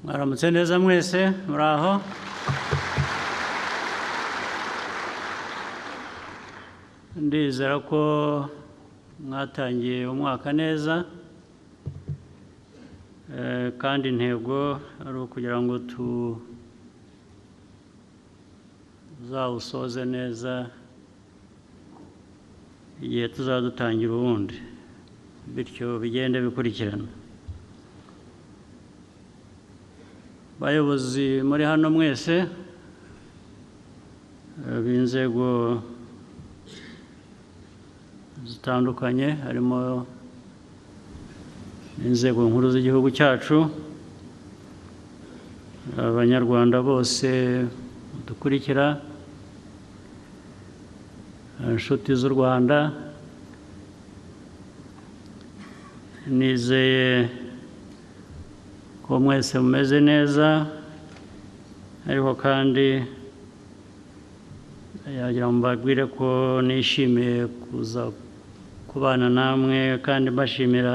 Mwaramutse neza mwese muraho. Ndizera ko mwatangiye umwaka neza, kandi intego ari ukugira ngo tuzawusoze neza igihe tuzadutangira ubundi, bityo bigende bikurikirana. Bayobozi muri hano mwese b'inzego zitandukanye, harimo inzego nkuru z'igihugu cyacu, abanyarwanda bose dukurikira, inshuti z'u Rwanda, nizeye ko mwese mumeze neza, ariko kandi yagira ngo mbabwire ko nishimiye kuza kubana namwe kandi mbashimira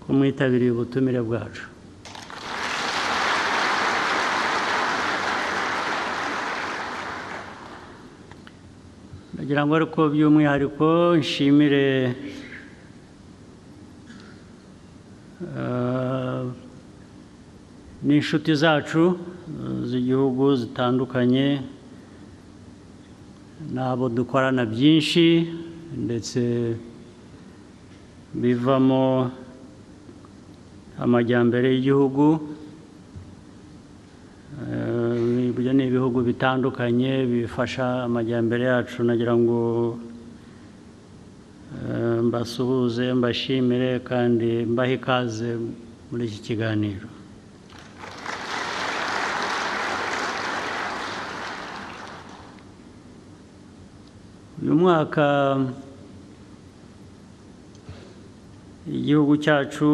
ko mwitabiriye ubutumire bwacu. Nagira ngo ariko by'umwihariko nshimire n'inshuti zacu z'igihugu zitandukanye, n'abo dukorana byinshi ndetse bivamo amajyambere y'igihugu. Ibyo ni ibihugu bitandukanye bifasha amajyambere yacu. Nagira ngo mbasuhuze, mbashimire kandi mbahe ikaze muri iki kiganiro. Uyu mwaka igihugu cyacu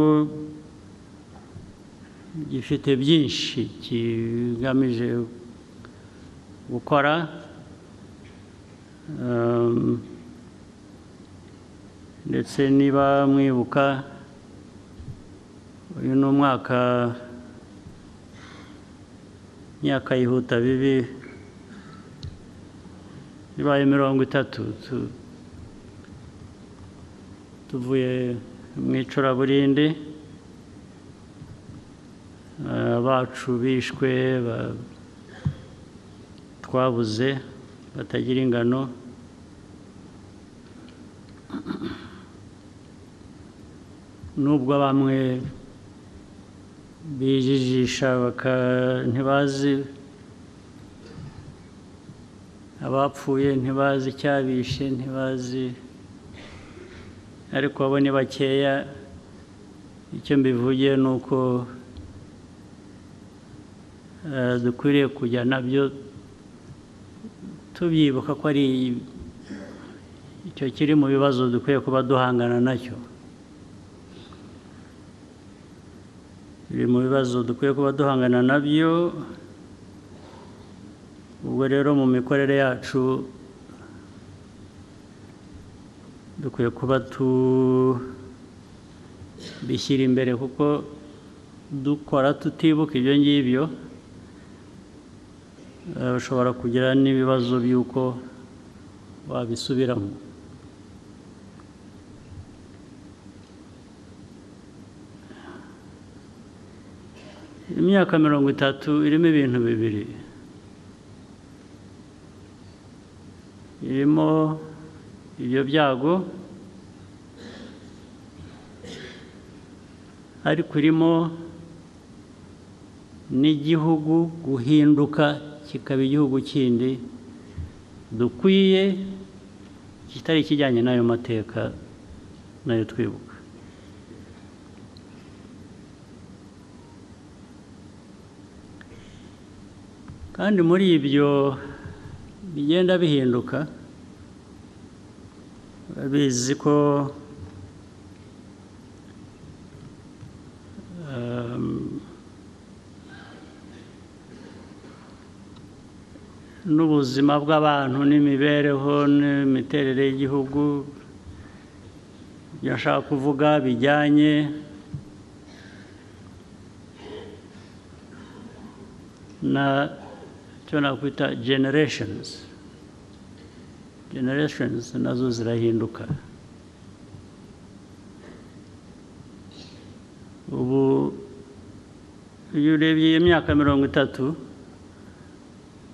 gifite byinshi kigamije gukora, ndetse niba mwibuka, uyu ni umwaka, imyaka yihuta bibi, bibaye 30 tuvuye mu icuraburindi, abacu bishwe, twabuze batagira ingano. Nubwo bamwe bijijisha ntibazi abapfuye, ntibazi icyabishe, ntibazi, ariko abo ni bakeya. Icyo mbivugiye ni uko dukwiriye kujya nabyo tubyibuka ko ari icyo kiri mu bibazo dukwiye kuba duhangana nacyo. Biri mu bibazo dukwiye kuba duhangana nabyo. Ubwo rero mu mikorere yacu dukwiye kuba tubishyira imbere, kuko dukora tutibuka ibyo ngibyo ushobora kugira n'ibibazo by'uko wabisubiramo. Imyaka 30 irimo ibintu bibiri. Irimo ibyo byago, ariko irimo n'igihugu guhinduka kikaba igihugu kindi dukwiye, kitari kijyanye n'ayo mateka nayo twibuka. Kandi muri ibyo bigenda bihinduka, bizi ko n'ubuzima bw'abantu n'imibereho n'imiterere y'igihugu, ibyo nshaka kuvuga bijyanye na icyo nakwita generations nazo zirahinduka. Ubu iyo urebye iyi myaka 30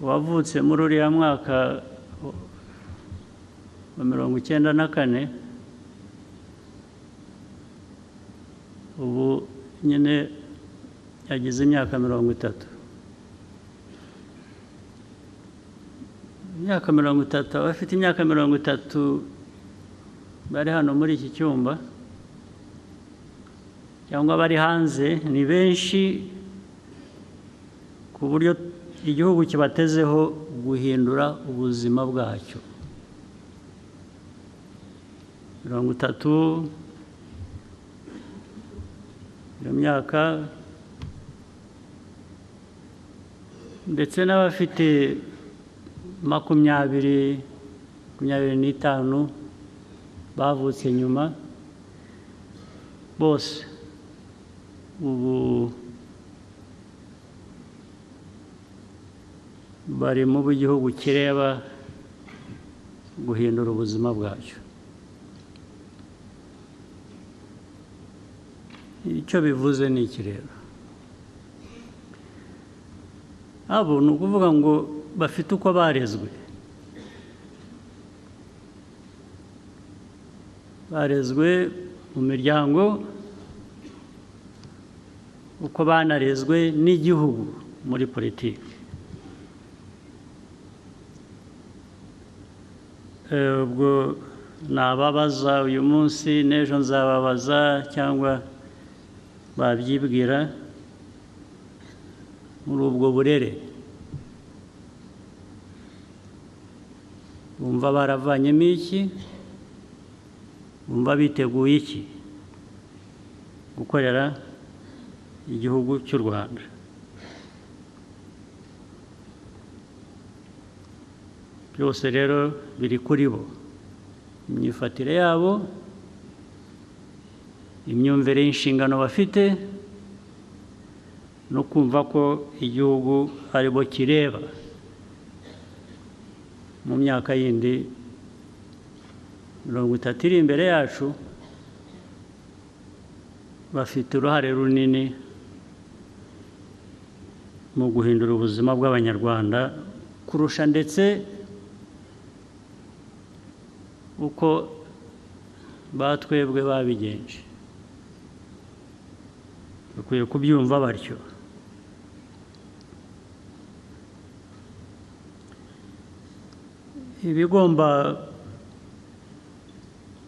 wavutse muri uriya mwaka wa 94, ubu nyine yagize imyaka 30. Imyaka 30, abafite imyaka 30 bari hano muri iki cyumba cyangwa bari hanze ni benshi, ku buryo igihugu kibatezeho guhindura ubuzima bwacyo. 30 iyo myaka, ndetse n'abafite 25 bavutse nyuma, bose ubu bari mu gihugu kireba guhindura ubuzima bwacyo. Icyo bivuze ni iki rero? Abo ni ukuvuga ngo bafite uko barezwe. Barezwe mu miryango, uko banarezwe n'igihugu muri politiki. Ubwo nababaza uyu munsi, n'ejo nzababaza cyangwa babyibwira muri ubwo burere. Bumva baravanyemo iki? Bumva biteguye iki? Gukorera igihugu cy'u Rwanda. Byose rero biri kuri bo, imyifatire yabo, imyumvire y'inshingano bafite, no kumva ko igihugu ari bo kireba mu myaka yindi 30 iri imbere yacu. Bafite uruhare runini mu guhindura ubuzima bw'Abanyarwanda kurusha ndetse uko batwebwe babigenje. Bakwiye kubyumva batyo. Ibigomba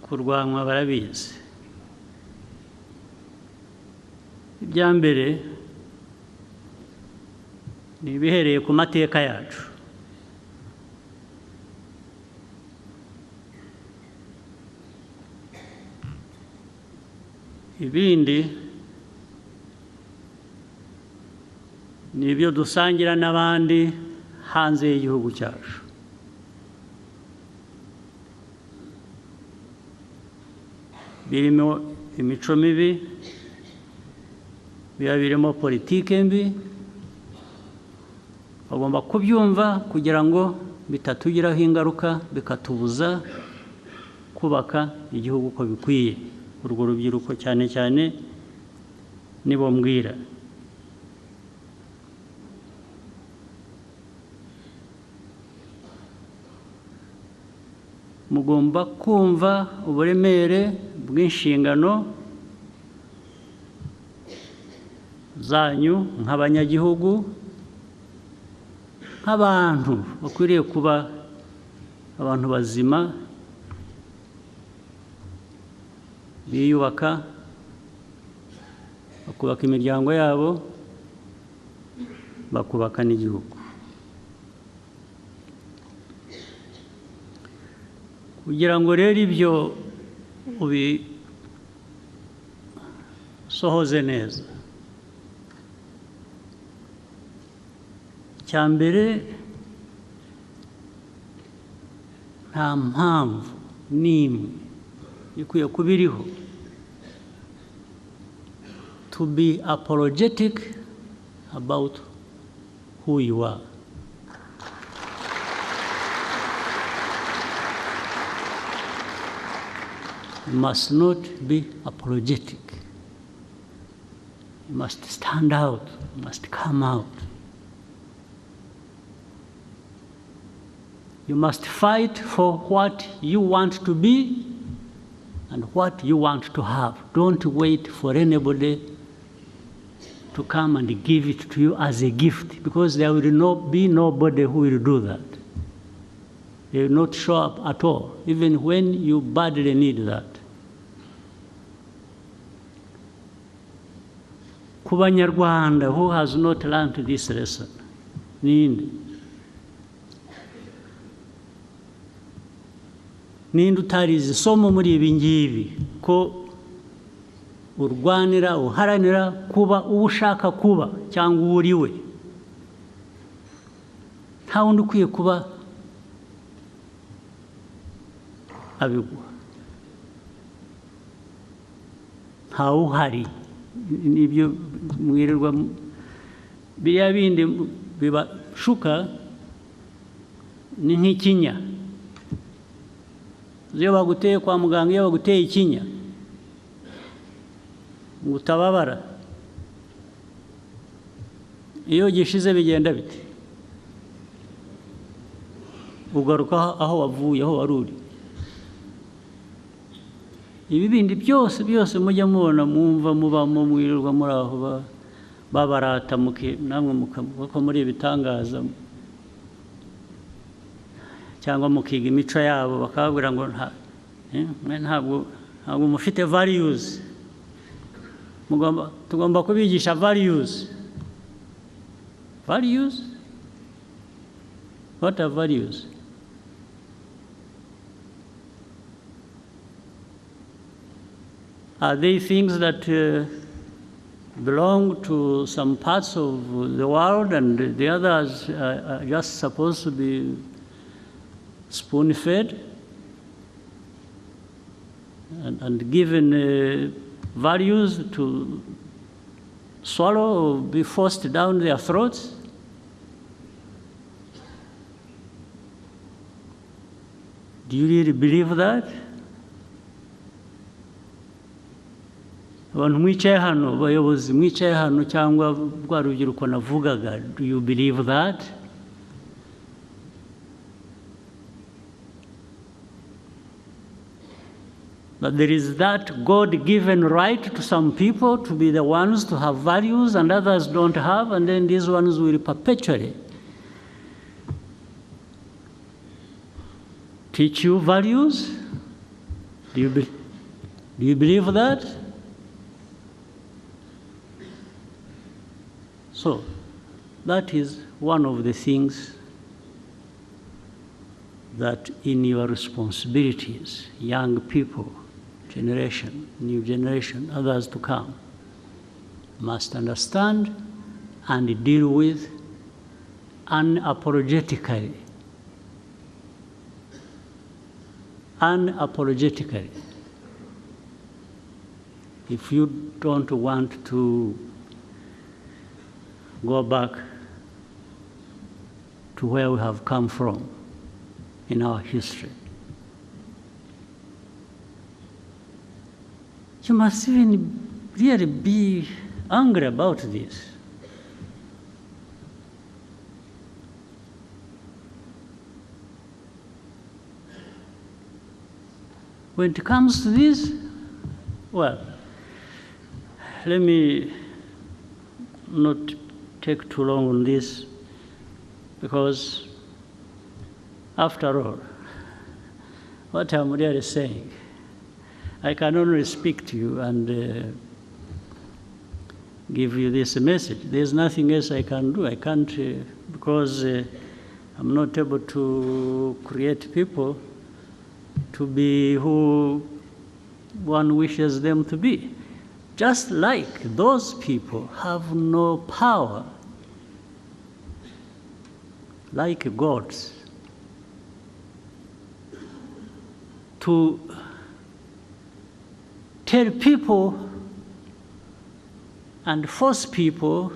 kurwanywa barabizi. Ibya mbere ni ibihereye ku mateka yacu. Ibindi ni ibyo dusangira n'abandi hanze y'igihugu cyacu. Birimo imico mibi, biba birimo politike mbi. Bagomba kubyumva kugira ngo bitatugiraho ingaruka, bikatubuza kubaka igihugu uko bikwiye. Urwo rubyiruko cyane cyane nibo mbwira. Mugomba kumva uburemere bw'inshingano zanyu nk'abanyagihugu, nk'abantu bakwiriye kuba abantu bazima, biyubaka, bakubaka imiryango yabo, bakubaka n'igihugu. Kugira ngo rero ibyo ubisohoze neza, icya mbere, nta mpamvu n'imwe ikwiye kuba iriho to be apologetic about who you are. You must not be apologetic. You must stand out. You must come out. You must fight for what you want to be and what you want to have. Don't wait for anybody to come and give it to you as a gift, because there will be nobody who will do that. They will not show up at all, even when you badly need that. Ku Banyarwanda who has not learned this lesson, ninde utarize isomo muri ibi ngibi, ko urwanira uharanira kuba uwo ushaka kuba cyangwa uwo uri we. Nta wundi ukwiye kuba abiguha, ntawe uhari. Nibyo mwirirwa biriya bindi bibashuka ni nk'ikinya. Iyo baguteye kwa muganga, iyo baguteye ikinya ngo utababara, iyo gishize bigenda bite? Ugaruka aho wavuye, aho wari uri. Ibi bindi byose mujya mubona, mwumva mubamo, mwirirwa muri aho babarata, namwe muko muri ibitangaza, cyangwa mukiga imico yabo, bakababwira ngo ntabwo mufite values. Tugomba kubigisha values. Values? What are values? Are they things that belong to some parts of the world and the others are just supposed to be spoon-fed and given values to swallow or be forced down their throats? Do you really believe that? Abantu mwicaye hano, abayobozi mwicaye hano, cyangwa rwa rubyiruko navugaga, do you believe that? That there is that God-given right to some people to be the ones to have values and others don't have, and then these ones will perpetually teach you values? Do you believe that? So, that is one of the things that in your responsibilities, young people, generation, new generation, others to come, must understand and deal with unapologetically. Unapologetically. If you don't want to go back to where we have come from in our history, you must even really be angry about this. When it comes to this, well, let me not take too long on this, because after all, what I'm really saying, I can only speak to you and give you this message. There's nothing else I can do. I can't, because I'm not able to create people to be who one wishes them to be. Just like those people have no power, like gods, to tell people and force people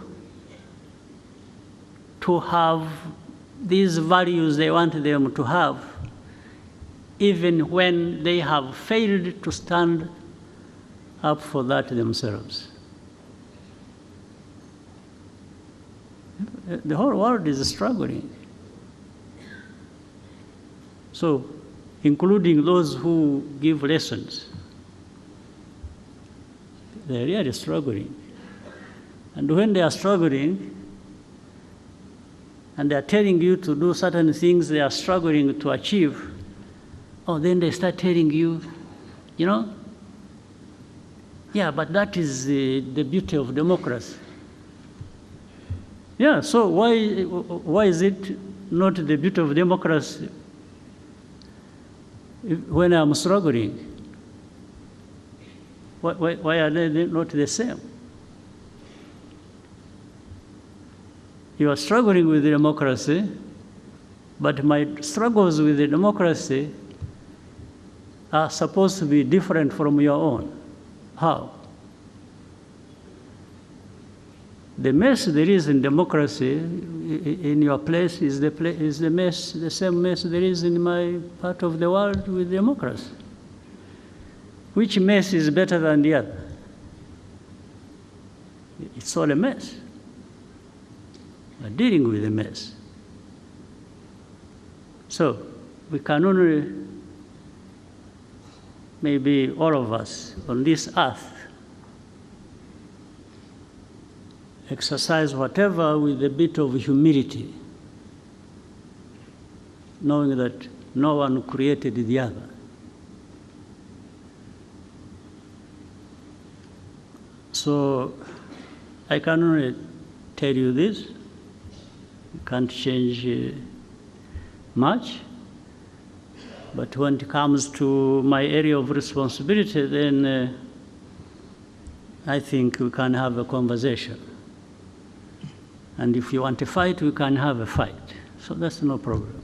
to have these values they want them to have, even when they have failed to stand up for that themselves. The whole world is struggling. So, including those who give lessons, they're really struggling. And when they are struggling, and they are telling you to do certain things they are struggling to achieve, then they start telling you, you know, yeah, but that is the beauty of democracy. Yeah, so why is it not the beauty of democracy when I'm struggling? Why are they not the same? You are struggling with democracy, but my struggles with the democracy are supposed to be different from your own. How? The mess there is in democracy in your place is the same mess there is in my part of the world with democracy. Which mess is better than the other? It's all a mess. We're dealing with a mess. So we can only, maybe all of us on this earth, exercise whatever with a bit of humility, knowing that no one created the other. So I can only tell you this. You can't change much. But when it comes to my area of responsibility, then I think we can have a conversation. And if you want to fight, we can have a fight. So that's no problem.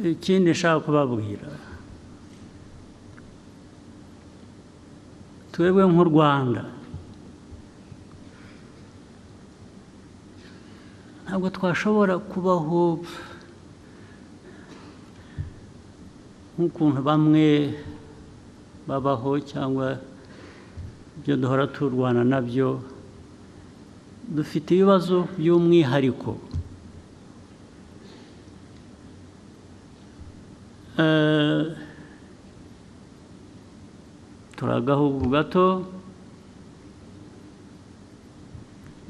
Ikindi nshaka kubabwira, twebwe nk'u Rwanda ntabwo twashobora kubaho nk'ukuntu bamwe babaho cyangwa ibyo duhora turwana nabyo. Dufite ibibazo by'umwihariko. Turagahugu gato,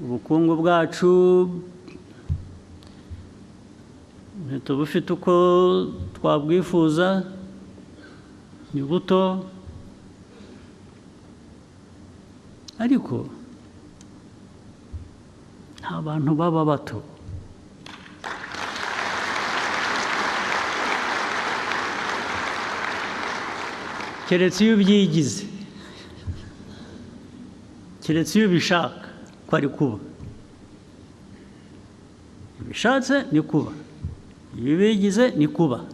ubukungu bwacu ntitubufite uko twabwifuza, ni buto, ariko nta bantu baba bato. Keretse iyo ubyigize, keretse iyo ubishaka ko ari kuba. Iyo ubishatse ni kuba, iyo ubigize ni kuba.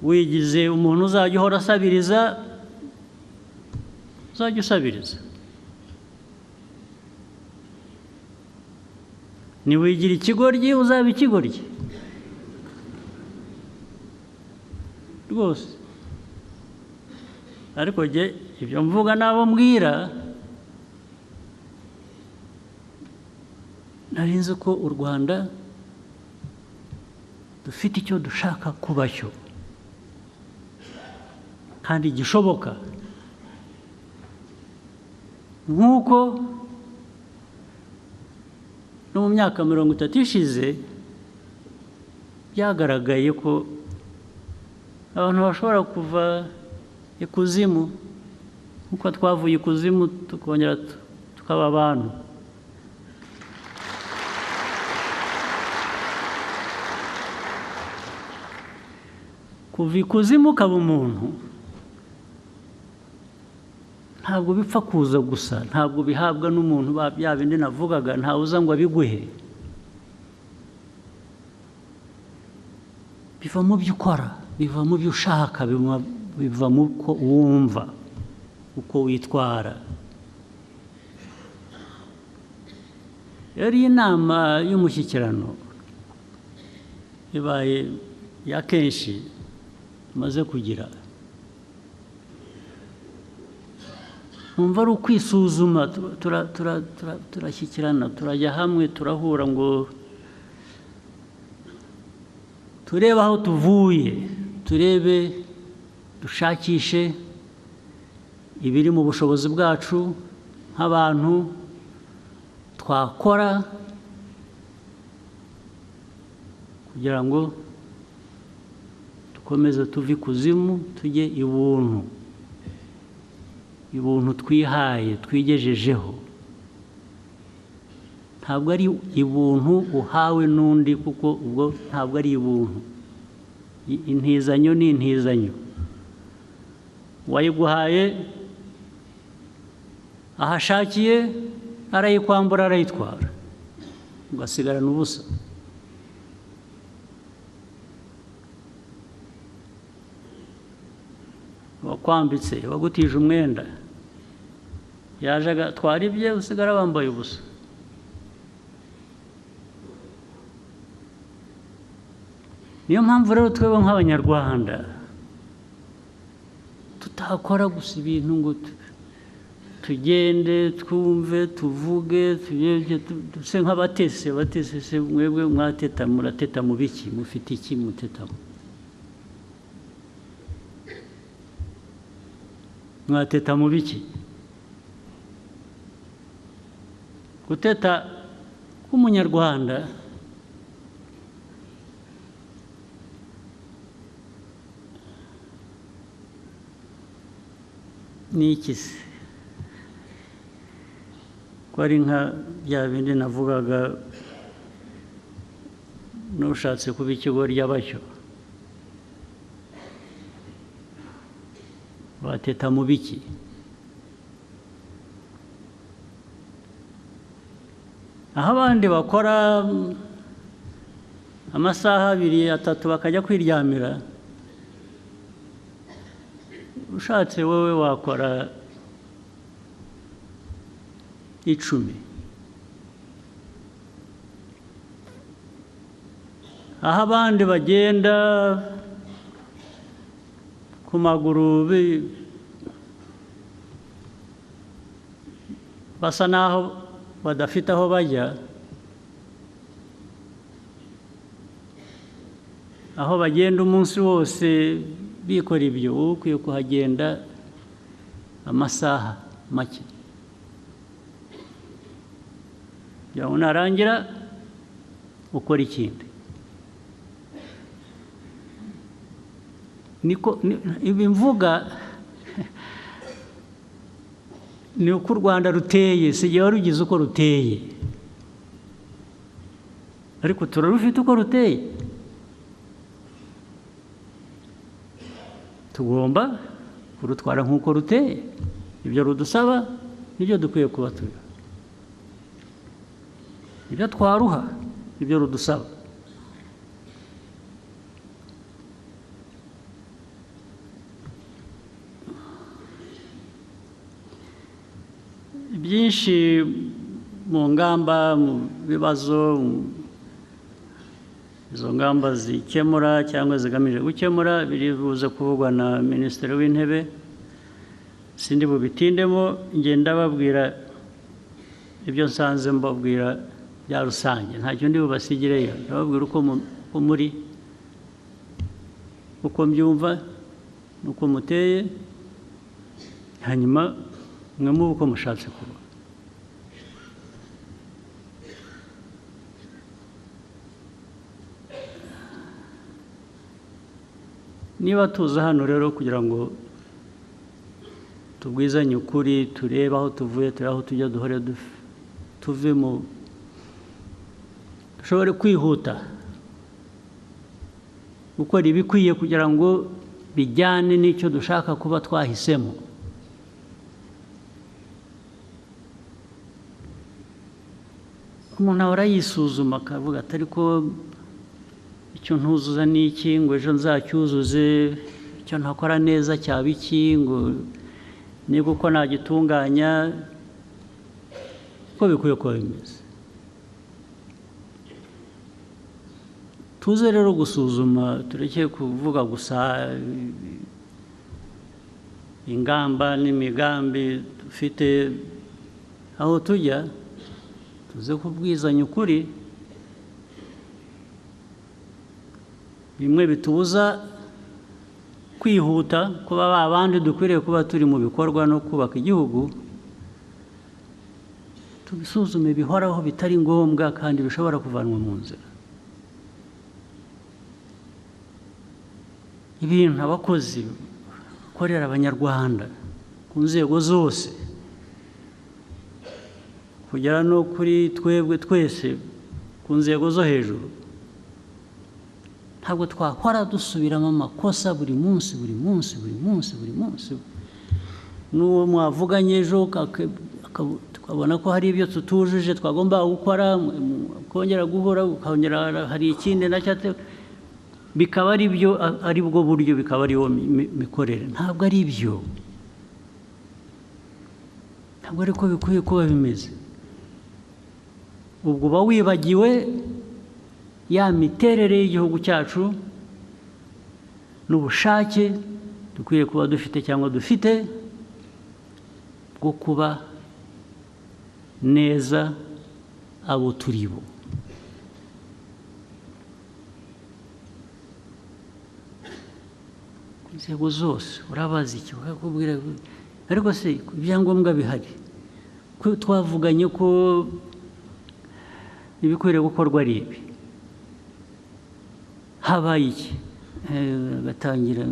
Wigize umuntu uzajya uhora asabiriza, uzajya usabiriza. Niwigira ikigoryi, uzaba ikigoryi rwose. Ariko jye ibyo mvuga n'abo mbwira, nari nzi ko u Rwanda dufite icyo dushaka kuba cyo kandi gishoboka, nk'uko no mu myaka 30 ishize byagaragaye ko abantu bashobora kuva ikuzimu, nk'uko twavuye ikuzimu tukongera tukaba abantu. Kuva ikuzimu ukaba umuntu ntabwo bipfa kuza gusa, ntabwo bihabwa n'umuntu bya bindi navugaga, ntawe uza ngo abiguhe. Biva mu byo ukora, biva mu byo ushaka, biva mu ko wumva, uko witwara. Yari inama y'umushyikirano ibaye ya kenshi maze kugira. Numva ari ukwisuzuma, turashyikirana, turajya hamwe, turahura ngo turebe aho tuvuye, turebe, dushakishe ibiri mu bushobozi bwacu nk'abantu twakora kugira ngo dukomeze tuve ikuzimu tujye ibuntu, ibuntu twihaye, twigejejeho. Ntabwo ari ibuntu uhawe n'undi, kuko ubwo ntabwo ari ibuntu. Intizanyo ni intizanyo. Wayiguhaye ahashakiye arayikwambura, arayitwara, ugasigarana ubusa. Wakwambitse, wagutije umwenda, yaje agatwara ibye, usigara wambaye ubusa. Niyo mpamvu rero twebwe nk'Abanyarwanda tutakora gusa ibintu ngo tugende twumve, tuvuge, duse nk'abatese. Abatese se mwebwe mwateta, murateta mu biki? Mufite iki mutetamo? Mwateta mu biki? Guteta k'Umunyarwanda ni iki se? Ko ari nka bya bindi navugaga, n'ushatse kuba ikigoryi abacyo. Bateta mu biki? Aho abandi bakora amasaha 2, 3 bakajya kwiryamira, ushatse wowe wakora 10. Aho abandi bagenda ku maguru basa naho badafite aho bajya, aho bagenda umunsi wose bikora ibyo, wowe ukwiye kuhagenda amasaha make. Kugira ngo narangira ukora ikindi. Ibi mvuga ni uko u Rwanda ruteye, si igihe warugize uko ruteye, ariko turarufite uko ruteye. Tugomba kurutwara nk'uko ruteye. Ibyo rudusaba nibyo dukwiye kuba turi. Ibyo twaruha ibyo rudusaba. Byinshi mu ngamba, mu bibazo izo ngamba zikemura cyangwa zigamije gukemura biri buze kuvugwa na Minisitiri w'Intebe. Sindi bubitindemo, ngenda babwira ibyo nsanze mbabwira bya rusange, ntacyo ndi bubasigireyo. Ndababwira uko muri, uko mbyumva, uko muteye, hanyuma mwe muba uko mushatse kuba. Niba tuza hano rero kugira ngo tubwizanye ukuri, turebe aho tuvuye, turebe aho tujya, duhore tuve mu, dushobore kwihuta gukora ibikwiye kugira ngo bijyane n'icyo dushaka kuba twahisemo. umuntu ahora yisuzuma akavuga ati ariko icyo ntuzuza ni iki ngo ejo nzacyuzuze, icyo ntakora neza cyaba iki ngo niba uko nagitunganya, uko bikwiye kuba bimeze. Tuze rero gusuzuma, tureke kuvuga gusa ingamba n'imigambi dufite aho tujya, tuze kubwizanya ukuri. Bimwe bitubuza kwihuta kuba babandi dukwiriye kuba turi mu bikorwa no kubaka igihugu, tubisuzume bihoraho bitari ngombwa kandi bishobora kuvanwa mu nzira. Ibintu abakozi bakorera abanyarwanda ku nzego zose kugera no kuri twebwe twese ku nzego zo hejuru, ntabwo twakora dusubiramo amakosa buri munsi. N'uwo mwavuganye ejo tukabona ko hari ibyo tutujuje twagomba gukora, kongera guhora ukongera hari ikindi nacyo, bikaba ari byo, ari bwo buryo, bikaba ariyo mikorere. Ntabwo ari byo, ntabwo ariko bikwiye kuba bimeze. Ubwo uba wibagiwe ya miterere y'igihugu cyacu n'ubushake dukwiye kuba dufite cyangwa dufite bwo kuba neza abo turi bo. Inzego zose urabazi iki, bakakubwira ariko se ibyangombwa bihari, ko twavuganye ko ibikwiriye gukorwa ari ibi, habaye iki? Gatangira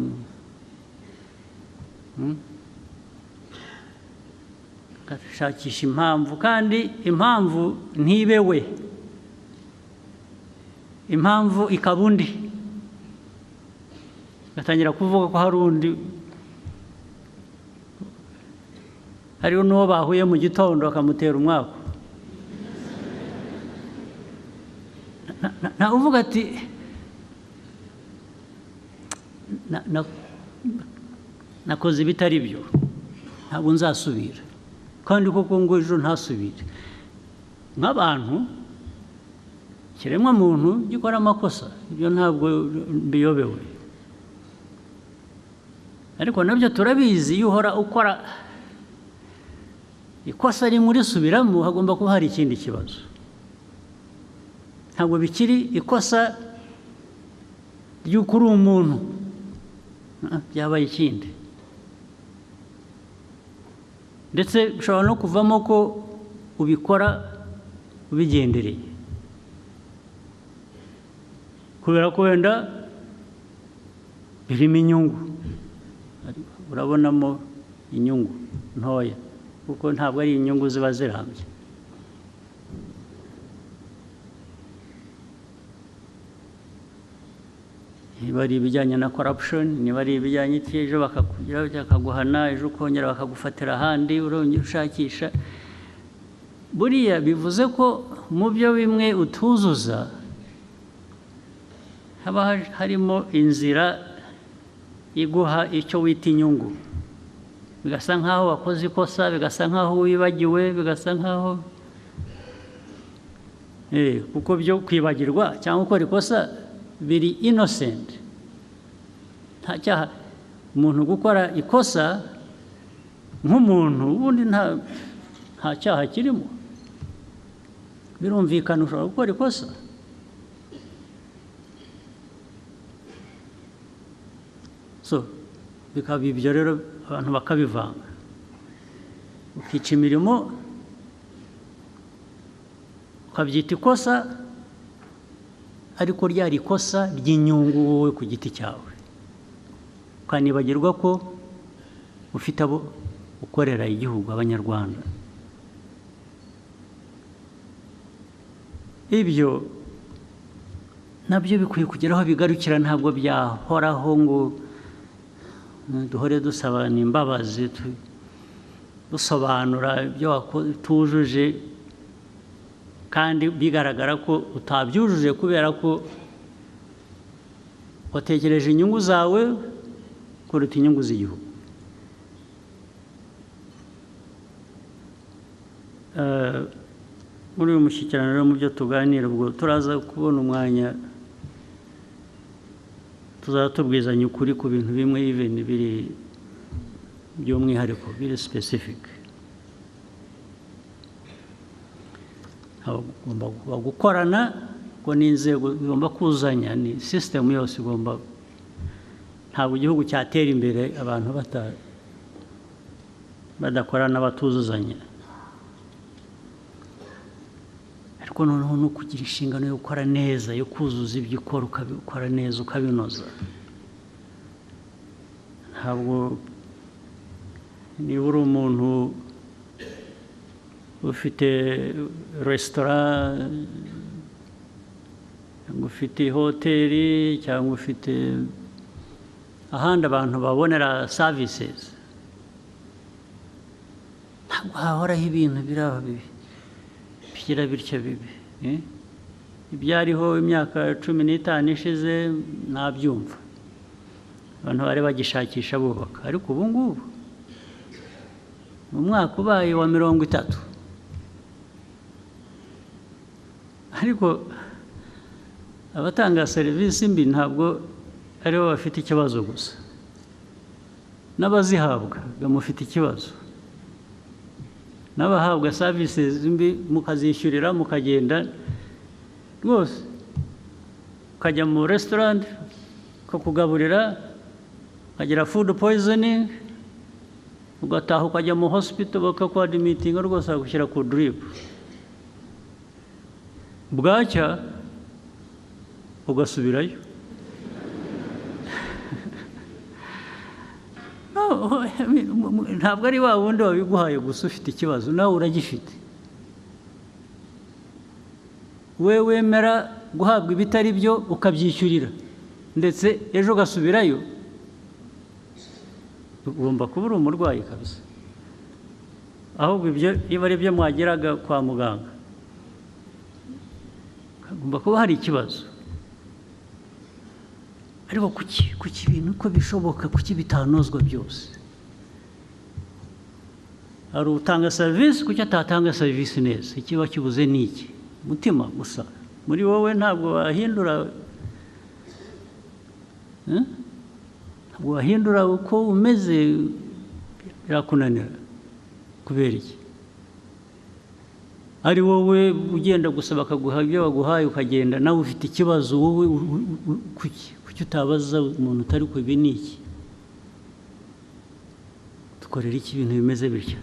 gashakisha impamvu, kandi impamvu ntibewe, impamvu ikaba undi, gatangira kuvuga ko hari undi, hariho n'uwo bahuye mu gitondo bakamutera umwaku. Na uvuga ati nakoze ibitari byo, ntabwo nzasubira, kandi koko ngo ejo ntasubire. Nk'abantu, kiremwa muntu gikora amakosa, ibyo ntabwo biyobewe, ariko nabyo turabizi. Iyo uhora ukora ikosa rimwe urisubiramo, hagomba kuba hari ikindi kibazo. Ntabwo bikiri ikosa ry'uko uri umuntu, byabaye ikindi, ndetse bishobora no kuvamo ko ubikora ubigendereye, kubera ko wenda birimo inyungu, urabonamo inyungu ntoya, kuko ntabwo ari inyungu ziba zirambye. Niba ari ibijyanye na corruption, niba ari ibijyanye ejo bakakugeraho bakaguhana, ejo ukongera bakagufatira ahandi, urongera ushakisha. Buriya bivuze ko mu byo bimwe utuzuza haba harimo inzira iguha icyo wita inyungu, bigasa nk'aho wakoze ikosa, bigasa nk'aho wibagiwe, bigasa nk'aho kuko byo kwibagirwa cyangwa gukora ikosa biri innocent, nta cyaha. Umuntu gukora ikosa nk'umuntu ubundi nta cyaha kirimo, birumvikana ushobora gukora ikosa. So bikaba ibyo rero abantu bakabivanga, ukica imirimo ukabyita ikosa, ariko ryari ikosa ry'inyungu wowe ku giti cyawe, ukanibagirwa ko ufite abo ukorera igihugu, abanyarwanda. Ibyo nabyo bikwiye kugera aho bigarukira, ntabwo byahoraho ngo duhore dusabana imbabazi, dusobanura ibyo tujuje. kandi bigaragara ko utabyujuje kubera ko watekereje inyungu zawe kuruta inyungu z'igihugu. Muri uyu mushyikirano rero mu byo tuganira, ubwo turaza kubona umwanya tuzaba tubwizanya ukuri ku bintu bimwe even biri by'umwihariko biri specific. Hagomba gukorana ngo n'inzego zigomba kuzanya, ni system yose igomba, ntabwo igihugu cyatera imbere abantu badakorana batuzuzanya. Ariko noneho no kugira inshingano yo gukora neza, yo kuzuza ibyo ukora ukabikora neza ukabinoza. Ntabwo niba uri umuntu ufite resitora cyangwa ufite hoteli cyangwa ufite ahandi abantu babonera services, ntabwo hahoraho ibintu biraba bibi bigira bityo bibi. Ibyariho imyaka 15 ishize nabyumva, abantu bari bagishakisha bubaka, ariko ubu ngubu mu mwaka ubaye wa 30, ariko abatanga serivisi mbi ntabwo aribo bafite ikibazo gusa, n'abazihabwa bamufite ikibazo, n'abahabwa services mbi mukazishyurira mukagenda rwose, ukajya mu restaurant kukugaburira ukagira food poisoning, ugataha ukajya mu hospital bakakuadmitinga rwose bagushyira ku drip, bwacya ugasubirayo. Ntabwo ari wa wundi wabiguhaye gusa ufite ikibazo, nawe uragifite. We wemera guhabwa ibitari byo ukabyishyurira, ndetse ejo ugasubirayo, ugomba kuba uri umurwayi kabisa. Ahubwo ibyo iyo ari byo mwageraga kwa muganga, hagomba kuba hari ikibazo. Ariko kuki ibintu uko bishoboka, kuki bitanozwa byose? Hari utanga serivisi, kuki atatanga serivisi neza? Ikiba kibuze ni iki? Umutima gusa. Muri wowe ntabwo wahindura, ntabwo wahindura uko umeze, birakunanira. Kubera iki? Ari wowe ugenda gusa bakaguha ibyo baguhaye ukagenda, nawe ufite ikibazo, wowe kuki utabaza umuntu utari ku ibi ni iki? Dukorera iki ibintu bimeze bityo?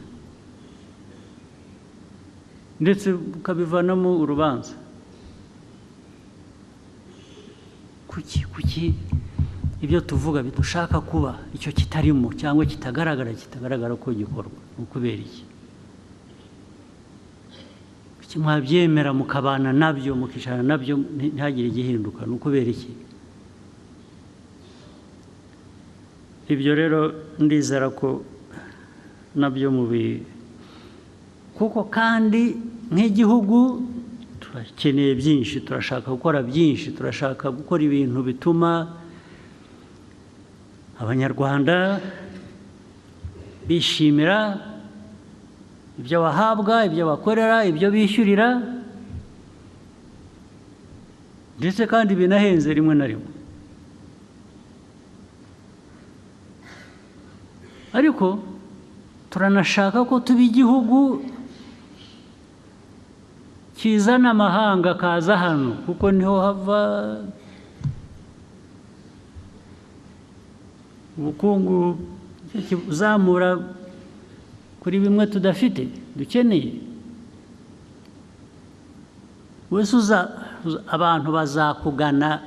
Ndetse ukabivanamo urubanza. Kuki ibyo tuvuga bidushaka kuba icyo kitarimo cyangwa kitagaragara ko gikorwa? Ukubera iki? Kuki mwabyemera mukabana nabyo, mukicarana nabyo, ntihagire igihinduka? Ukubera iki? Ibyo rero ndizera ko nabyo kuko kandi nk'igihugu turakeneye byinshi, turashaka gukora byinshi, turashaka gukora ibintu bituma Abanyarwanda bishimira ibyo bahabwa, ibyo bakorera, ibyo bishyurira, ndetse kandi binahenze rimwe na rimwe. Ariko turanashaka ko tuba igihugu kizana amahanga kaza hano, kuko niho hava ubukungu uzamura kuri bimwe tudafite dukeneye. Wese abantu bazakugana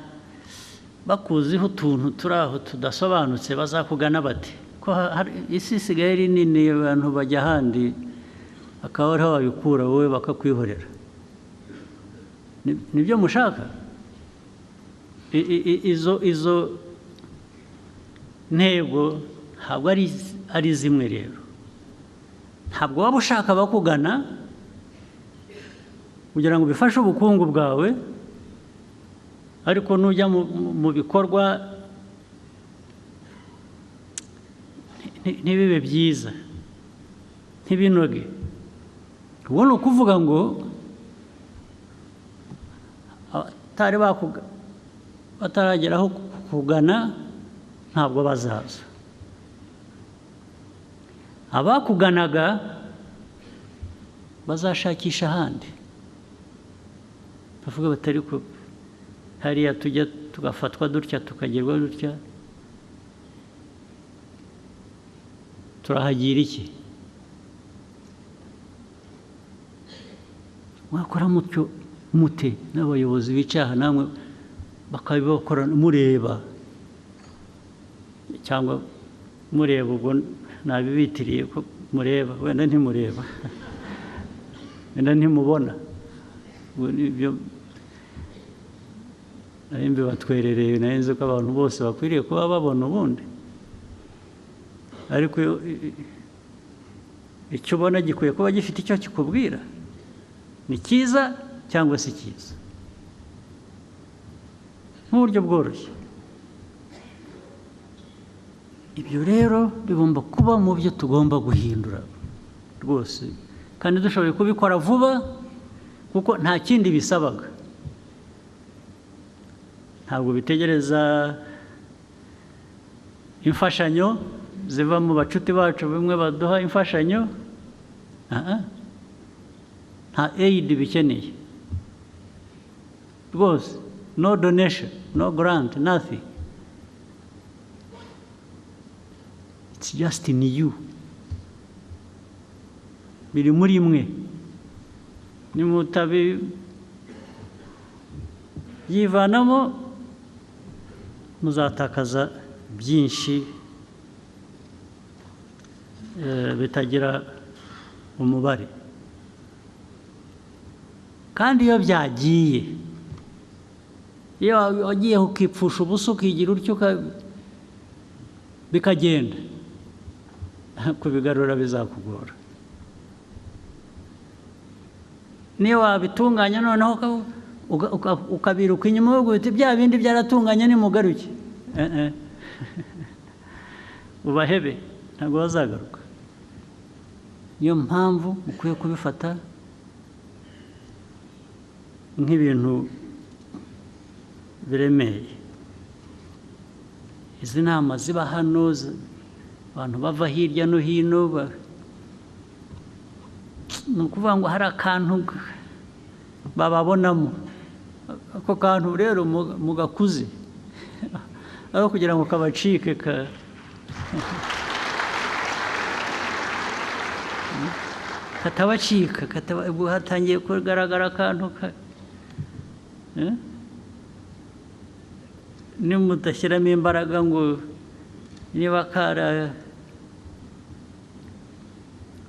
bakuziho utuntu turi aho tudasobanutse, bazakugana bati ko isi isigaye ari nini, abantu bajya ahandi akaba ariho babikura, wowe bakakwihorera. Nibyo mushaka? Izo ntego ntabwo ari zimwe rero. Ntabwo waba ushaka bakugana kugira ngo bifashe ubukungu bwawe, ariko nujya mu bikorwa ntibibe byiza, ntibinoge. Ubu ni ukuvuga ngo batarageraho kugana ntabwo bazaza. Abakuganaga bazashakisha ahandi, bavuga batari ko hariya tujya tugafatwa dutya tukagerwa dutya, turahagira iki? Mwakora mutyo mute n'abayobozi bicaha namwe bakabibakora mureba, cyangwa mureba, ubwo nabibitiriye ko mureba, wenda ntimureba, wenda ntimubona. Ibyo nari batwerereye, nari nzi ko abantu bose bakwiriye kuba babona ubundi, ariko icyo ubona gikwiye kuba gifite icyo kikubwira, ni cyiza cyangwa si cyiza, nk'uburyo bworoshye. Ibyo rero bigomba kuba mu byo tugomba guhindura rwose, kandi dushoboye kubikora vuba, kuko nta kindi bisabaga. Ntabwo bitegereza imfashanyo ziva mu bacuti bacu bimwe baduha imfashanyo, nta aid bikeneye rwose, no donation, no grant, nothing. It's just in you, biri muri mwe. Nimutabi yivanamo muzatakaza byinshi bitagira umubare. Kandi iyo byagiye, iyo wagiye ukipfusha ubusa ukigira utyo bikagenda, kubigarura bizakugora. Niyo wabitunganya noneho ukabiruka inyuma uvuga uti bya bindi byaratunganye nimugaruke, ubahebe, ntabwo bazagaruka. Niyo mpamvu mukwiye kubifata nk'ibintu biremeye. Izi nama ziba hano, abantu bava hirya no hino, ni ukuvuga ngo hari akantu bababonamo. Ako kantu rero mugakuze, aho kugira ngo kabacike, katabacika, hatangiye kugaragara akantu nimudashyiramo imbaraga ngo niba kara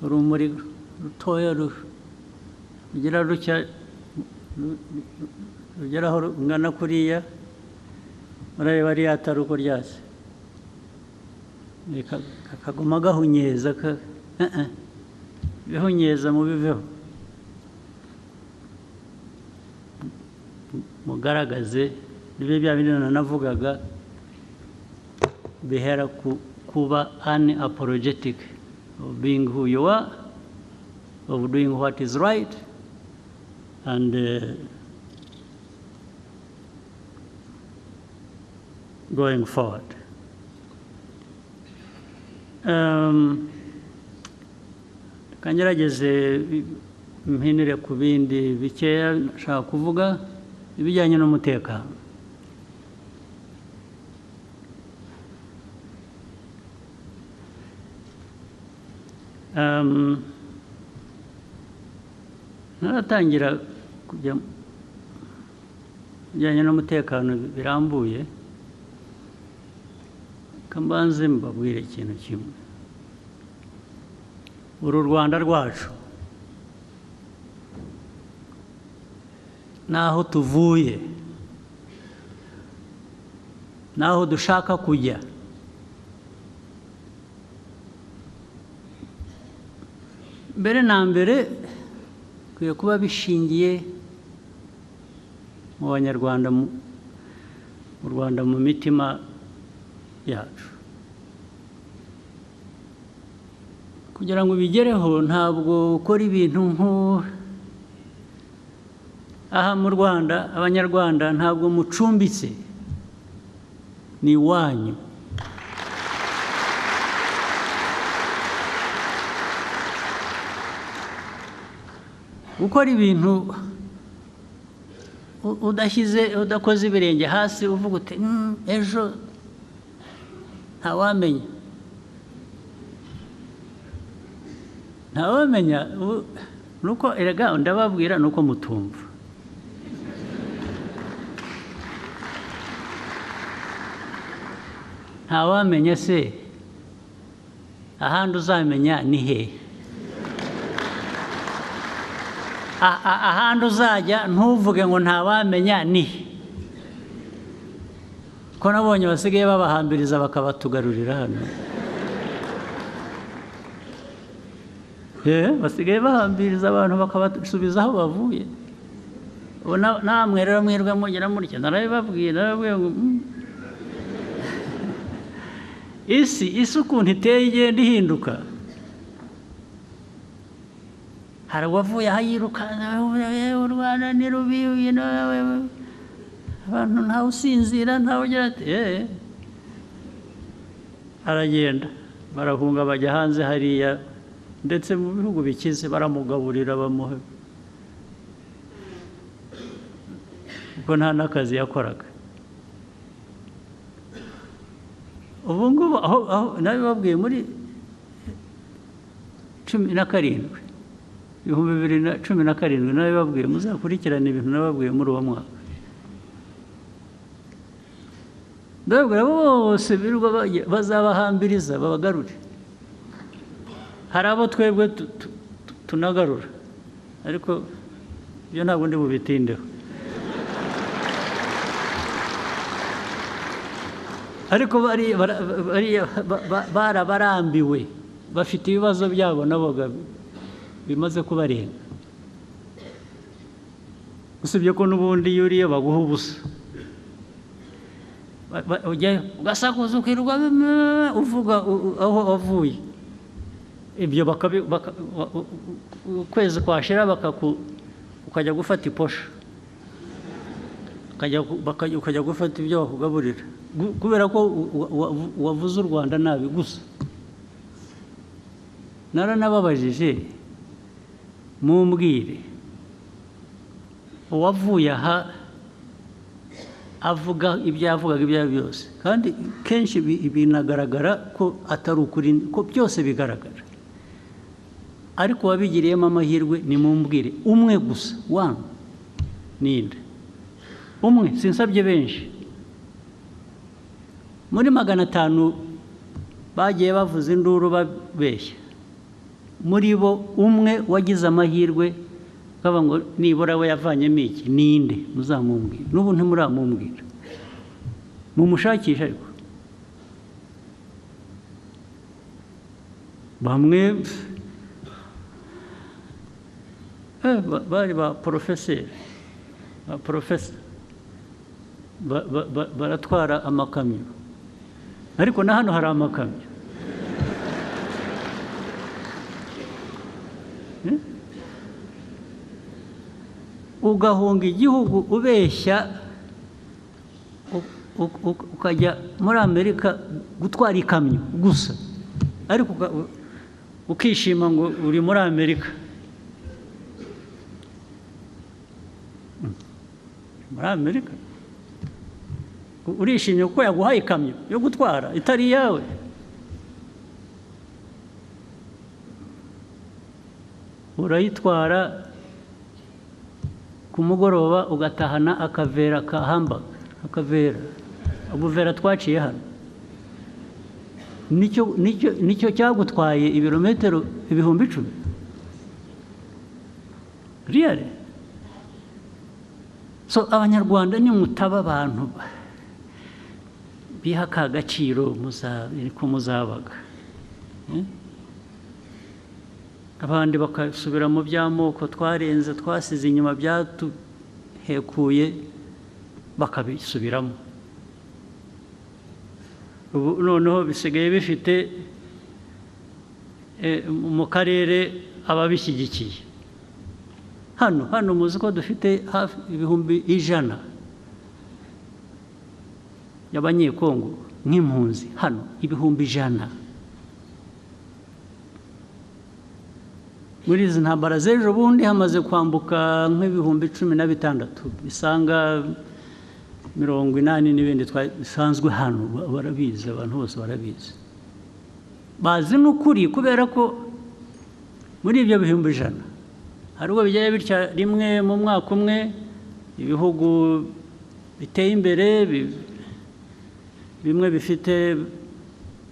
urumuri rutoya rugira rutya rugeraho rungana kuriya, murareba ariya atari uko ryase, kakaguma gahunyeza, bihunyeza mubiveho, mugaragaze nibe bya bindi nanavugaga, bihera kuba unapologetic of being who you are, of doing what is right, and going forward. Kangerageze mpinire ku bindi bikeya nshaka kuvuga, ibijyanye n'umutekano. Naratangira kujya bijyanye n'umutekano birambuye, kambanze mbabwire ikintu kimwe. Uru Rwanda rwacu naho tuvuye, naho dushaka kujya, mbere na mbere bikwiye kuba bishingiye mu banyarwanda, mu Rwanda, mu mitima yacu. Kugira ngo bigereho ntabwo ukora ibintu aha mu Rwanda, abanyarwanda ntabwo mucumbitse, ni iwanyu. Gukora ibintu udakoze ibirenge hasi uvuga uti ejo ntawamenya, nuko erega ndababwira nuko mutumva. Ntawamenya se, ahandi uzamenya ni hehe? Ahandi uzajya ntuvuge ngo ntawamenya ni he? Ko nabonye basigaye babahambiriza bakabatugarurira hano. Basigaye bahambiriza abantu bakabasubiza aho bavuye. Ubu namwe rero mwirwe mugera mutya, narabibabwira ngo isi ukuntu iteye igenda ihinduka. Hari uwavuye aho yiruka, u Rwanda ni rubi, abantu ntawe usinzira, ntawe ugira ati aragenda, barahunga bajya hanze hariya, ndetse mu bihugu bikize baramugaburira bamuha, kuko nta n'akazi yakoraga. Ubu ngubu aho nabibabwiye muri 17, 2017, nabibabwiye muzakurikirana ibintu nababwiye muri uwo mwaka. Ndababwira bose birirwa bazabahambiriza babagarure. Hari abo twebwe tunagarura, ariko ibyo ntabwo ndi bubitindeho. Ariko barabarambiwe, bafite ibibazo byabo nabo bimaze kubarenga. Usibye ko n'ubundi iyo uriye baguha ubusa, ugasakuza ukirirwa uvuga aho wavuye. Ibyo ukwezi kwashira ukajya gufata iposha, ukajya gufata ibyo bakugaburira, kubera ko wavuze u Rwanda nabi gusa. Naranababajije, mumbwire uwavuye aha avuga ibyo yavugaga ibyo byose, kandi kenshi binagaragara ko atari ukuri, ko byose bigaragara. Ariko wabigiriyemo amahirwe, ni mumbwire umwe gusa, one, ninde umwe, sinsabye benshi. Muri 500 bagiye bavuza induru babeshya, muri bo umwe wagize amahirwe kaba ngo nibura we yavanyemo iki, ninde? Muzamumbwira. N'ubu ntimuramumbwira, mumushakisha. Ariko bamwe bari ba porofeseri, baratwara amakamyo, ariko na hano hari amakamyo. Ugahunga igihugu ubeshya, ukajya muri Amerika gutwara ikamyo gusa, ariko ukishima ngo uri muri Amerika. Muri Amerika urishimye kuko yaguhaye ikamyo yo gutwara itari iyawe. Urayitwara ku mugoroba ugatahana akavera ka hamburger, ubuvera twaciye hano. Nicyo cyagutwaye ibirometero 10,000. Really? So abanyarwanda ni mutaba abantu biha Agaciro, ko muzabaga. abandi bakasubira mu by'amoko twarenze twasize inyuma byatuhekuye bakabisubiramo. Ubu noneho bisigaye bifite mu karere ababishyigikiye. Hano muzi ko dufite hafi ibihumbi 100 y'abanyekongo nk'impunzi, hano ibihumbi 100. Muri izi ntambara z'ejo bundi hamaze kwambuka nk'ibihumbi 16 bisanga 80 n'ibindi bisanzwe hano. Barabizi, abantu bose barabizi, bazi n'ukuri, kubera ko muri ibyo bihumbi 100 hari ubwo bijyaye bitya rimwe mu mwaka umwe, ibihugu biteye imbere bimwe bifite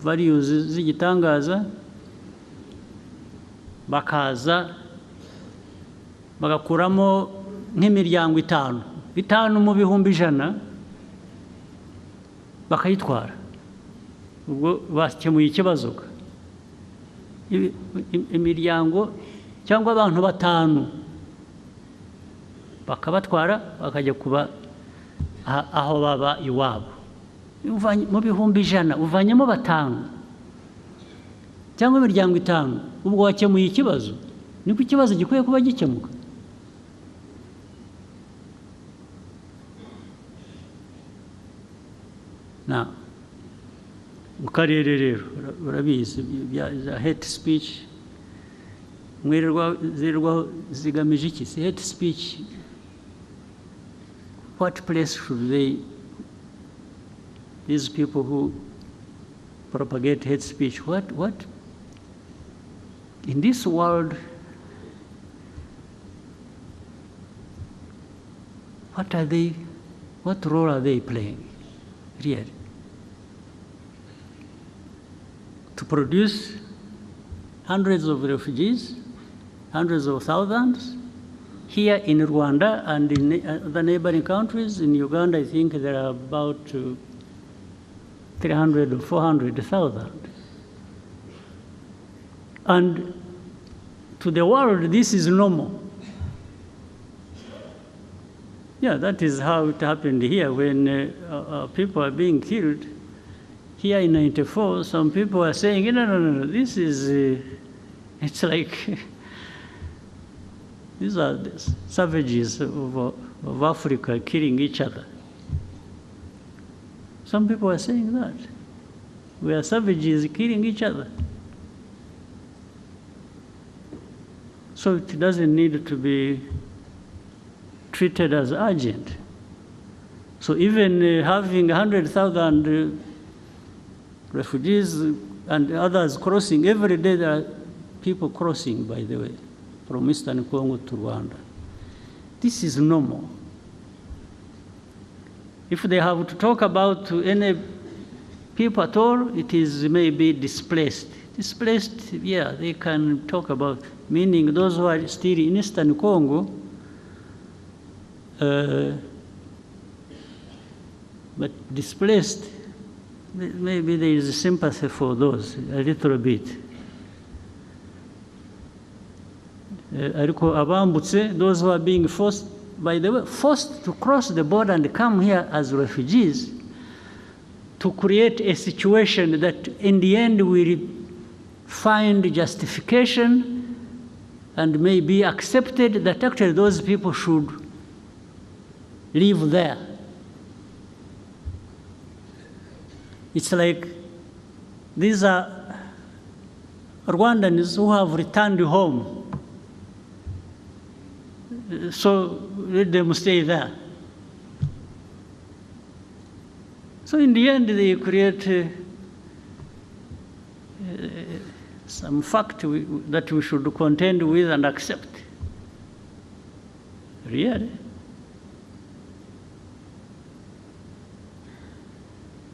values z'igitangaza bakaza bagakuramo nk'imiryango 5 mu bihumbi 100 bakayitwara. Ubwo bakemuye ikibazo. Imiryango cyangwa abantu 5 bakabatwara bakajya kuba aho baba iwabo. Mu bihumbi 100 uvanyemo 5 cyangwa imiryango 5, ubwo wakemuye ikibazo. Niko ikibazo gikwiye kuba gikemuka. Mu karere rero urabizi bya hate speech, zirwaho zigamije iki? Hate speech, what place should these people who propagate hate speech, what in this world, what role are they playing really? To produce hundreds of refugees, hundreds of thousands here in Rwanda and in the neighboring countries. In Uganda, I think there are about 300 or 400,000. And to the world, this is normal. Yeah, that is how it happened here when people are being killed. Here in 94, some people are saying, no, this is, it's like, these are the savages of Africa killing each other. Some people are saying that. We are savages killing each other. So it doesn't need to be treated as urgent. So even having 100,000 refugees and others crossing, every day there are people crossing, by the way, from Eastern Congo to Rwanda. This is normal. If they have to talk about any people at all, it is maybe displaced. Displaced, yeah, they can talk about, meaning those who are still in Eastern Congo, but displaced, maybe there is sympathy for those, a little bit. Those who are being forced, by the way, forced to cross the border and come here as refugees, to create a situation that in the end will find justification and may be accepted that actually those people should live there. It's like these are Rwandans who have returned home. So let them stay there. So in the end, they create some fact that we should contend with and accept. Really?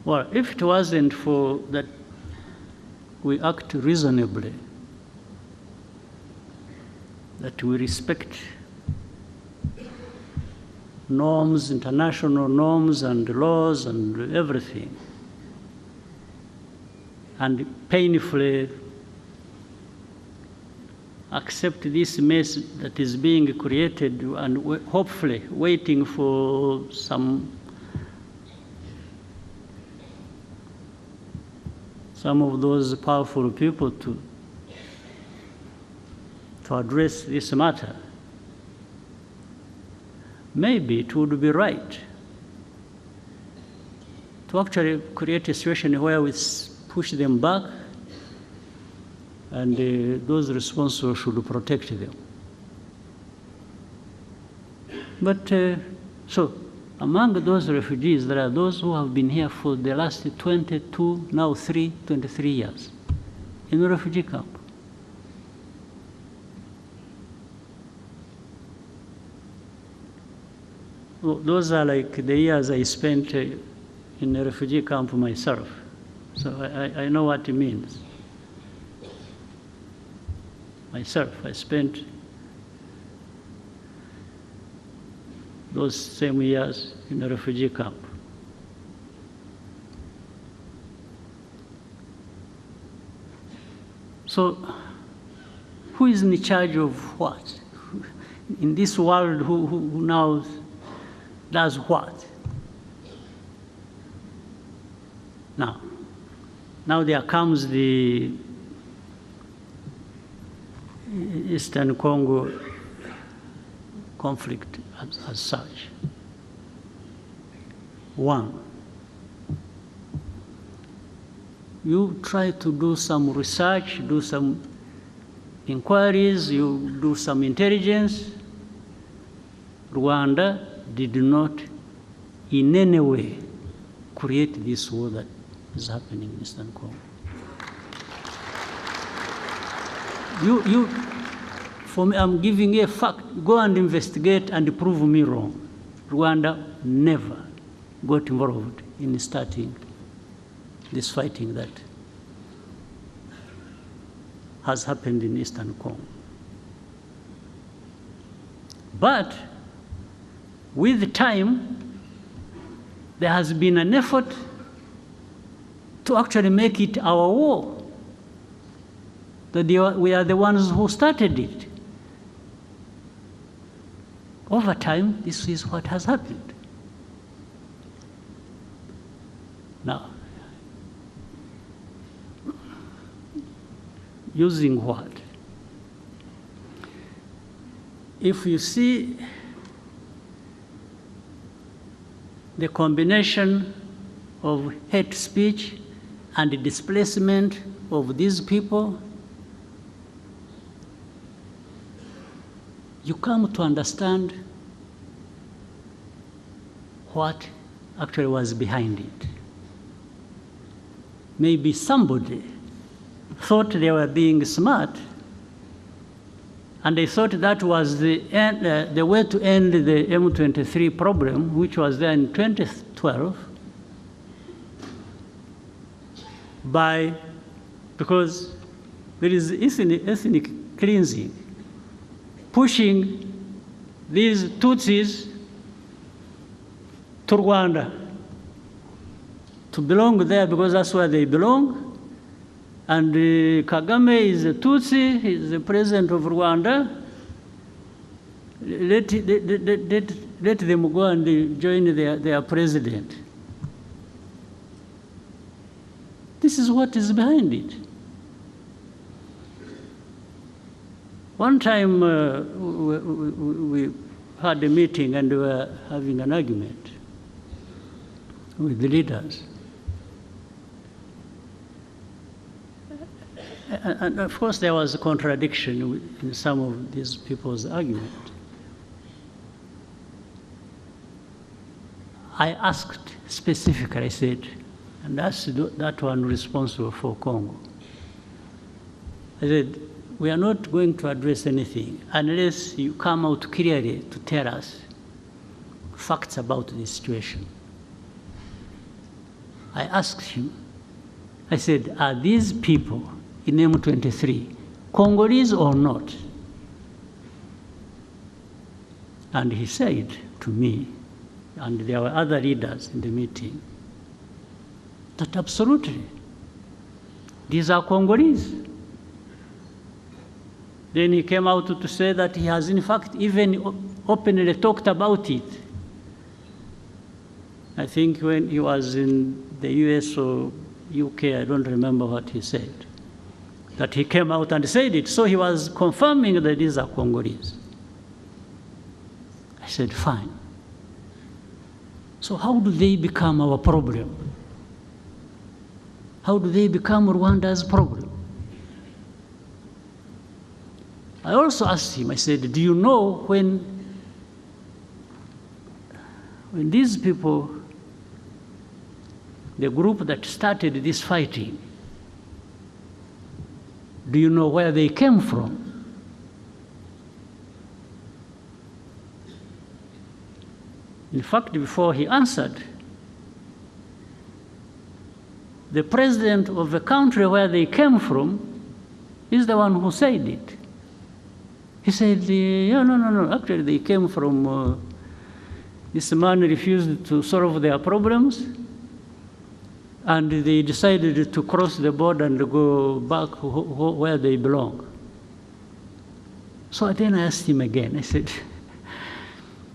Well, if it wasn't for that we act reasonably, that we respect norms, international norms and laws and everything, and painfully accept this mess that is being created and hopefully waiting for some of those powerful people to address this matter, maybe it would be right to actually create a situation where we push them back and those responsible should protect them. But so among those refugees, there are those who have been here for the last 22, now 23 years in a refugee camp. Those are like the years I spent in a refugee camp myself. So I know what it means. Myself, I spent those same years in a refugee camp. So, who is in charge of what? In this world, who now does what? Now there comes the Eastern Congo conflict as such. One, you try to do some research, do some inquiries, you do some intelligence. Rwanda did not in any way create this war that is happening in Eastern Congo. For me, I'm giving a fact. Go and investigate and prove me wrong. Rwanda never got involved in starting this fighting that has happened in Eastern Congo. But with time, there has been an effort to actually make it our war. That we are the ones who started it. Over time, this is what has happened. Now, using what? If you see the combination of hate speech and the displacement of these people, you come to understand what actually was behind it. Maybe somebody thought they were being smart, and they thought that was the way to end the M23 problem, which was there in 2012, because there is ethnic cleansing, pushing these Tutsis to Rwanda, to belong there because that's where they belong. And Kagame is a Tutsi, he's the president of Rwanda. Let them go and join their president. This is what is behind it. One time we had a meeting and we were having an argument with the leaders. And of course there was a contradiction in some of these people's argument. I asked specifically, I said, and that's that one responsible for Congo. I said, we are not going to address anything unless you come out clearly to tell us facts about this situation. I asked him, I said, are these people in M23 Congolese or not? And he said to me, and there were other leaders in the meeting, that absolutely, these are Congolese. Then he came out to say that he has in fact even openly talked about it. I think when he was in the US or UK, I don't remember what he said, that he came out and said it. So he was confirming that these are Congolese. I said, fine. So how do they become our problem? How do they become Rwanda's problem? I also asked him, I said, do you know when these people, the group that started this fighting, do you know where they came from? In fact, before he answered, the president of the country where they came from is the one who said it. He said, yeah, no, actually they came from, this man refused to solve their problems, and they decided to cross the border and go back where they belong. So then I asked him again, I said,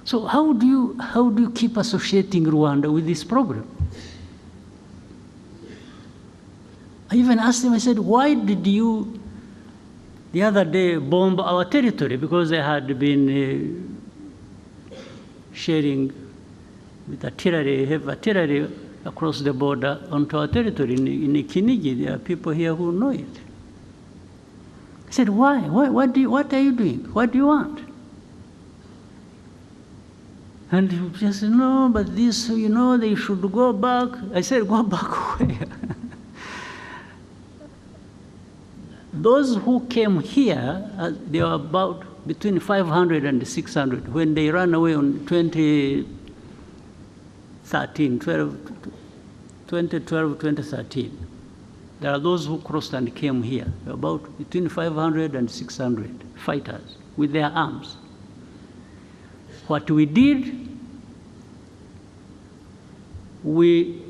so how do you keep associating Rwanda with this problem? I even asked him, I said, why did you the other day bomb our territory? Because they had been sharing with artillery, heavy artillery across the border onto our territory in Kinigi. There are people here who know it. I said, why? What are you doing? What do you want? And he just said, no, but this, they should go back. I said, go back where? Those who came here, they were about between 500 and 600 when they ran away on 2013. There are those who crossed and came here, about between 500 and 600 fighters with their arms. What we did, we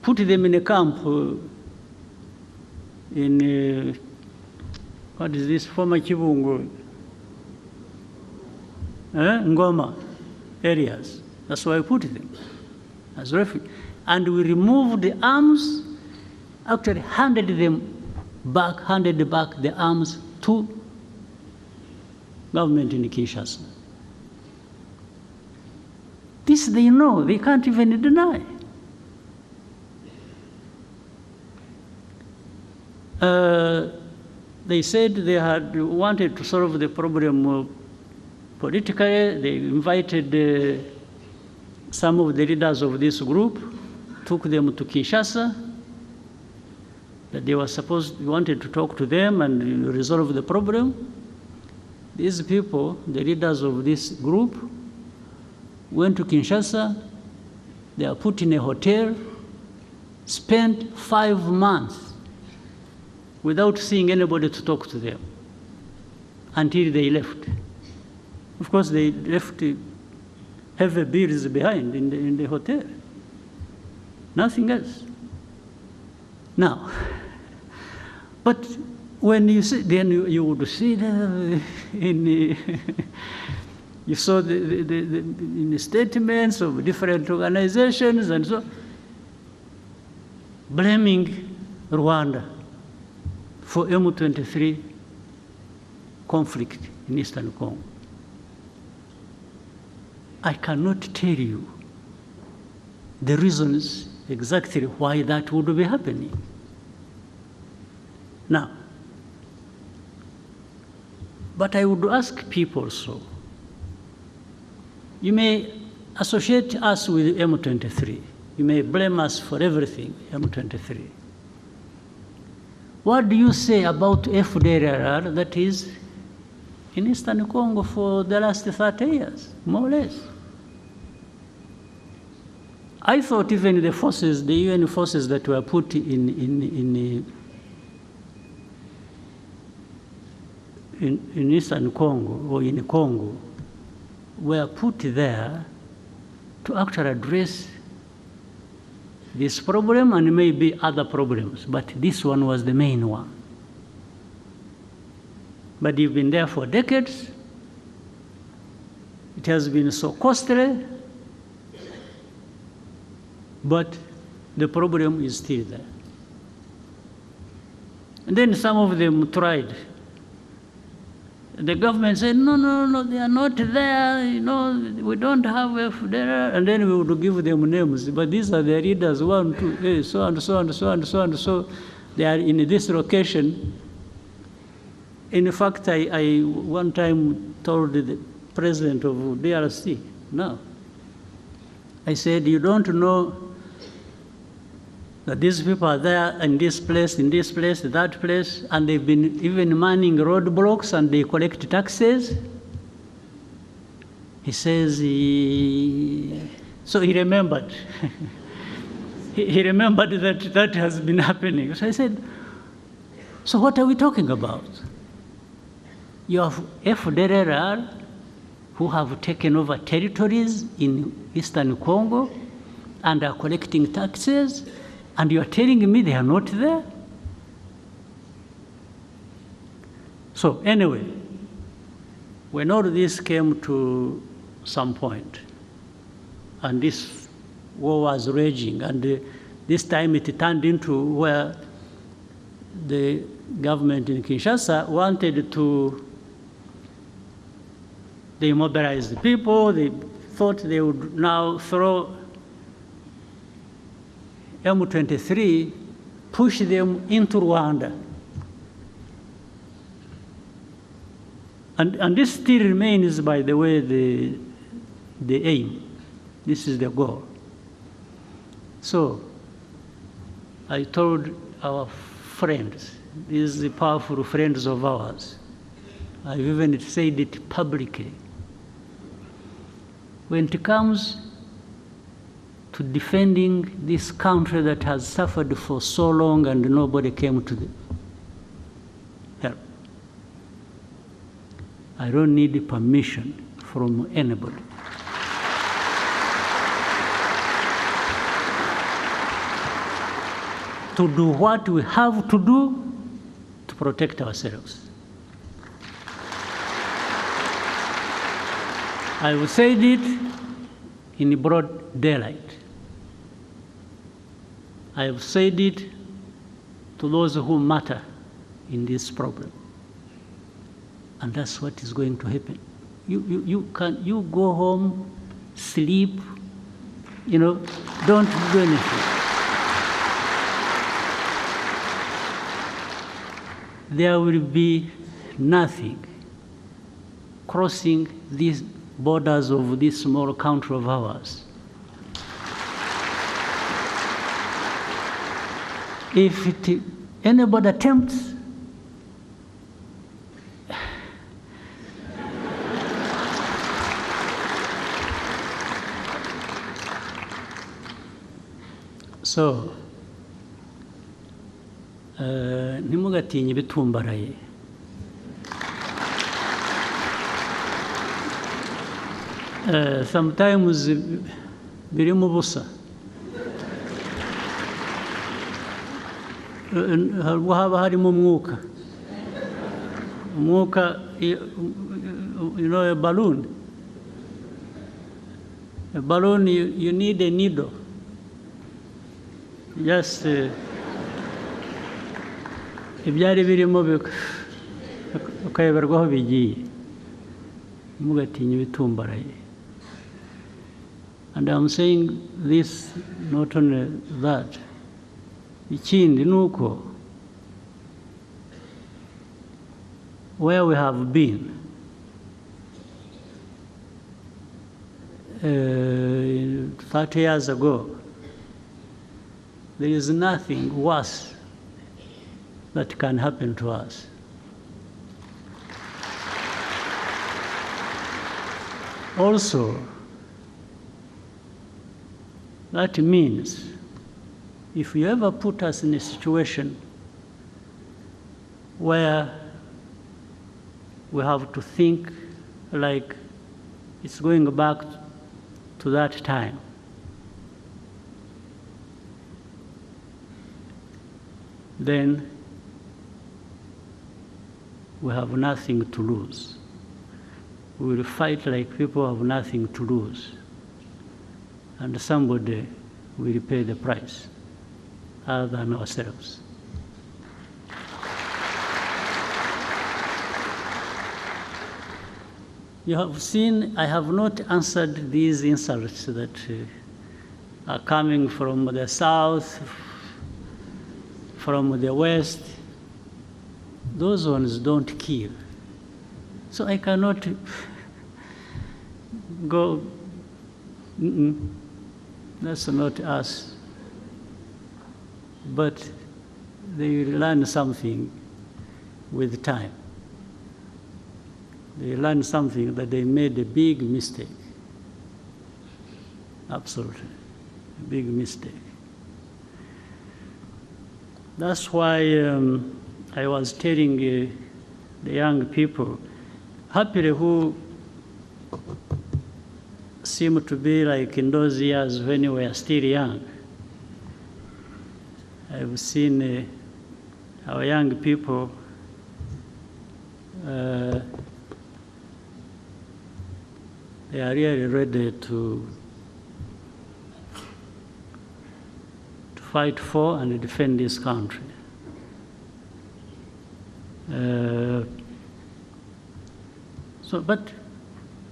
put them in a camp in what is this, former Kibungo, Ngoma areas. That's why we put them as refugees. And we removed the arms, actually handed back the arms to government in Kinshasa. This they know, they can't even deny. They said they had wanted to solve the problem politically. They invited some of the leaders of this group, took them to Kinshasa, that they wanted to talk to them and resolve the problem. These people, the leaders of this group, went to Kinshasa. They are put in a hotel, spent 5 months without seeing anybody to talk to them until they left. Of course, they left heavy bills behind in the hotel. Nothing else. Now, but when you see, then you would see you saw in the statements of different organizations and so, blaming Rwanda for M23 conflict in Eastern Congo. I cannot tell you the reasons exactly why that would be happening. Now, but I would ask people so. You may associate us with M23. You may blame us for everything, M23. What do you say about FDLR that is in Eastern Congo for the last 30 years, more or less? I thought even the forces, the UN forces that were put in Eastern Congo or in Congo were put there to actually address this problem and maybe other problems, but this one was the main one. But you've been there for decades. It has been so costly, but the problem is still there. And then some of them tried. The government said, no, they are not there, we don't have FDR, and then we would give them names. But these are the leaders, 1, 2, so and so and so and so and so. They are in this location. In fact, I one time told the president of DRC, no. I said, you don't know that these people are there in this place, that place, and they've been even manning roadblocks and they collect taxes. He says, so he remembered. he remembered that has been happening. So I said, so what are we talking about? You have FDLR who have taken over territories in Eastern Congo and are collecting taxes, and you are telling me they are not there? So anyway, when all this came to some point, and this war was raging, and this time it turned into where the government in Kinshasa wanted to, they mobilized the people, they thought they would now throw M23, push them into Rwanda. And this still remains, by the way, the aim. This is the goal. So I told our friends, these powerful friends of ours, I've even said it publicly, when it comes to defending this country that has suffered for so long and nobody came to the help, I don't need permission from anybody. To do what we have to do to protect ourselves. I will say it in broad daylight. I have said it to those who matter in this problem. And that's what is going to happen. You go home, sleep, don't do anything. There will be nothing crossing these borders of this small country of ours. If anybody attempts, so ntimugatinye ibitumbaraye. Sometimes birimo ubusa. Haba harimo umwuka. Umwuka, a balloon. A balloon, you need a needle. Just ibyari birimo ukayoberwa aho bigiye. Ntimugatinye ibitumbaraye. And I'm saying this, not only that. Ikindi nuko, where we have been, 30 years ago, there is nothing worse that can happen to us. Also, that means if you ever put us in a situation where we have to think like it's going back to that time, then we have nothing to lose. We will fight like people have nothing to lose. And somebody will pay the price other than ourselves. You have seen, I have not answered these insults that are coming from the south, from the west. Those ones don't kill. So I cannot go, that's not us. But they will learn something with time. They learn something that they made a big mistake. Absolutely, a big mistake. That's why I was telling the young people, happily who seem to be like in those years when we were still young. I've seen our young people they are really ready to fight for and defend this country. But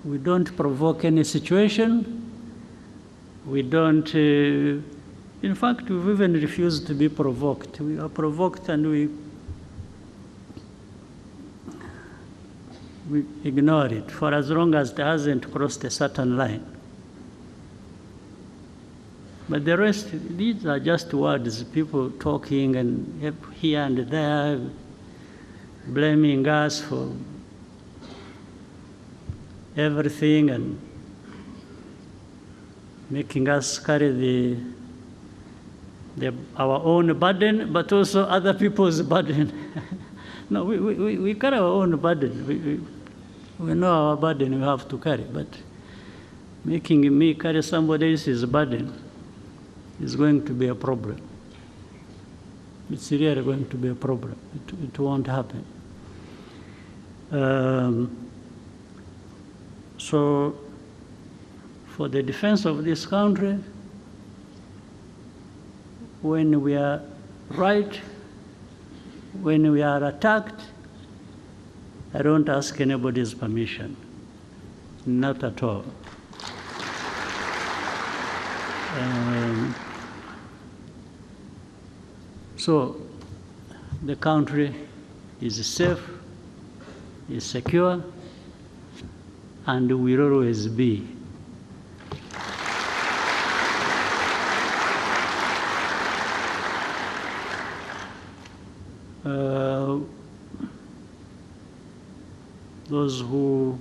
we don't provoke any situation. We don't, in fact, we've even refused to be provoked. We are provoked and we ignore it for as long as it hasn't crossed a certain line. But the rest, these are just words, people talking and here and there, blaming us for everything and making us carry our own burden, but also other people's burden. No, we carry our own burden. We know our burden we have to carry, but making me carry somebody else's burden is going to be a problem. It's really going to be a problem. It won't happen. So, for the defense of this country, when we are right, when we are attacked, I don't ask anybody's permission, not at all. So the country is safe, is secure, and will always be. Those who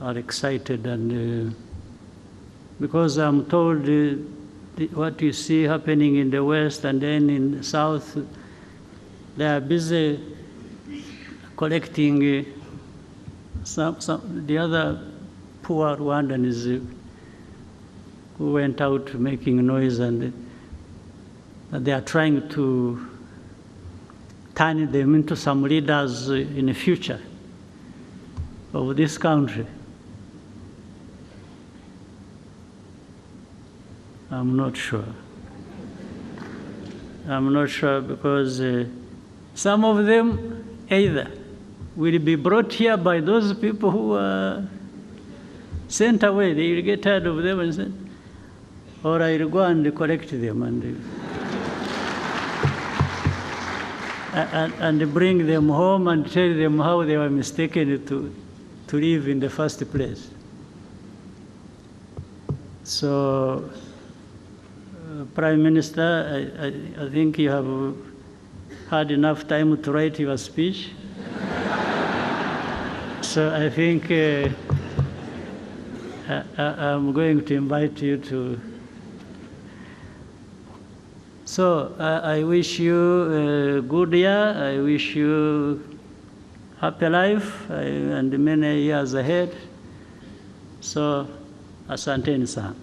are excited and because I'm told what you see happening in the West and then in the South, they are busy collecting the other poor Rwandans who went out making noise, and they are trying to turn them into some leaders in the future of this country. I'm not sure. I'm not sure because some of them either will be brought here by those people who are sent away. They will get tired of them and say, or I will go and collect them and bring them home and tell them how they were mistaken to live in the first place. So, Prime Minister, I think you have had enough time to write your speech. So I think I'm going to invite you to. So I wish you a good year. I wish you happy life and many years ahead. So, asanteni sana.